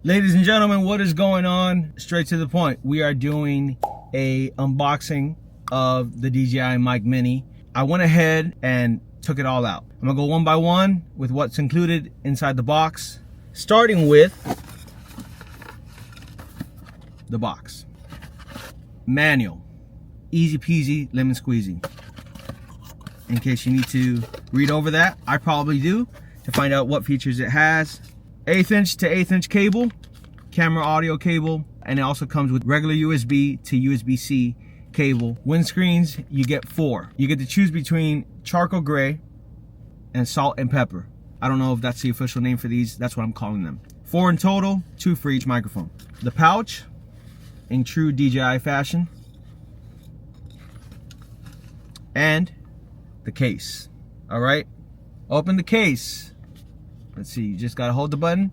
Ladies and gentlemen, what is going on? Straight to the point. We are doing a unboxing of the DJI Mic Mini. I went ahead and took it all out. I'm gonna go one by one with what's included inside the box, starting with the box. Manual. Easy peasy, lemon squeezy. In case you need to read over that, I probably do, to find out what features it has. 1/8 inch to 1/8 inch cable, camera audio cable, and it also comes with regular USB to USB-C cable. Windscreens, you get 4. You get to choose between charcoal gray and salt and pepper. I don't know if that's the official name for these. That's what I'm calling them. 4 in total, 2 for each microphone. The pouch, in true DJI fashion. And the case. All right, open the case. Let's see, you just gotta hold the button.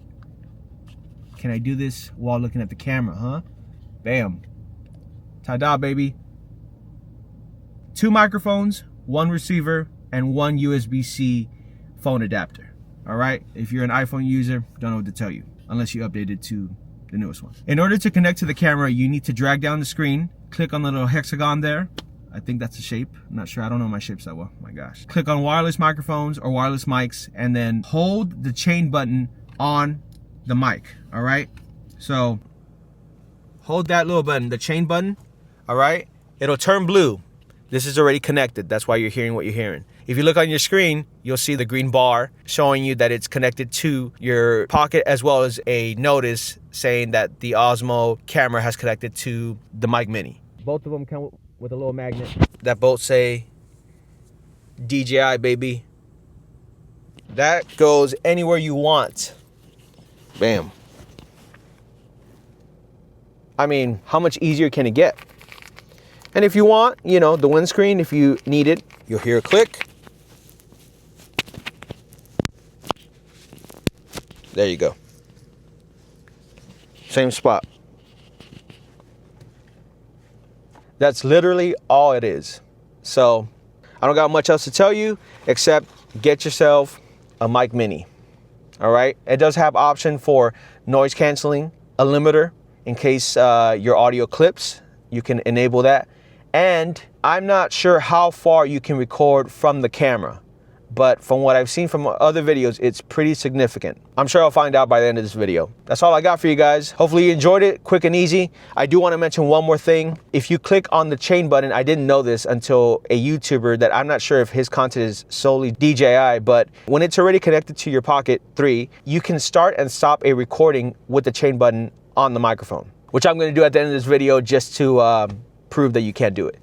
Can I do this while looking at the camera, huh? Bam. Ta-da, baby. 2 microphones, 1 receiver, and 1 USB-C phone adapter. All right, if you're an iPhone user, don't know what to tell you, unless you updated to the newest one. In order to connect to the camera, you need to drag down the screen, click on the little hexagon there. I think that's a shape. I'm not sure. I don't know my shapes that well. My gosh. Click on wireless microphones or wireless mics and then hold the chain button on the mic. All right. So hold that little button, the chain button. All right. It'll turn blue. This is already connected. That's why you're hearing what you're hearing. If you look on your screen, you'll see the green bar showing you that it's connected to your Pocket, as well as a notice saying that the Osmo camera has connected to the Mic Mini. Both of them come with a little magnet that both say DJI, baby. That goes anywhere you want. Bam. I mean, how much easier can it get? And if you want, you know, the windscreen, if you need it, you'll hear a click. There you go. Same spot. That's literally all it is. So I don't got much else to tell you except get yourself a Mic Mini. All right. It does have option for noise canceling, a limiter in case your audio clips. You can enable that. And I'm not sure how far you can record from the camera, but from what I've seen from other videos, it's pretty significant. I'm sure I'll find out by the end of this video. That's all I got for you guys. Hopefully you enjoyed it, quick and easy. I do want to mention one more thing. If you click on the chain button, I didn't know this until a YouTuber that I'm not sure if his content is solely DJI, but when it's already connected to your Pocket 3, you can start and stop a recording with the chain button on the microphone, which I'm going to do at the end of this video just to prove that you can't do it.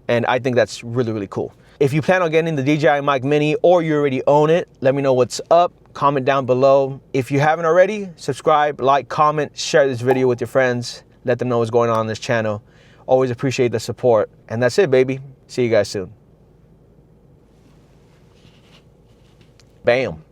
And I think that's really, really cool. If you plan on getting the DJI Mic Mini or you already own it, let me know what's up. Comment down below. If you haven't already, subscribe, like, comment, share this video with your friends. Let them know what's going on this channel. Always appreciate the support. And that's it, baby. See you guys soon. Bam.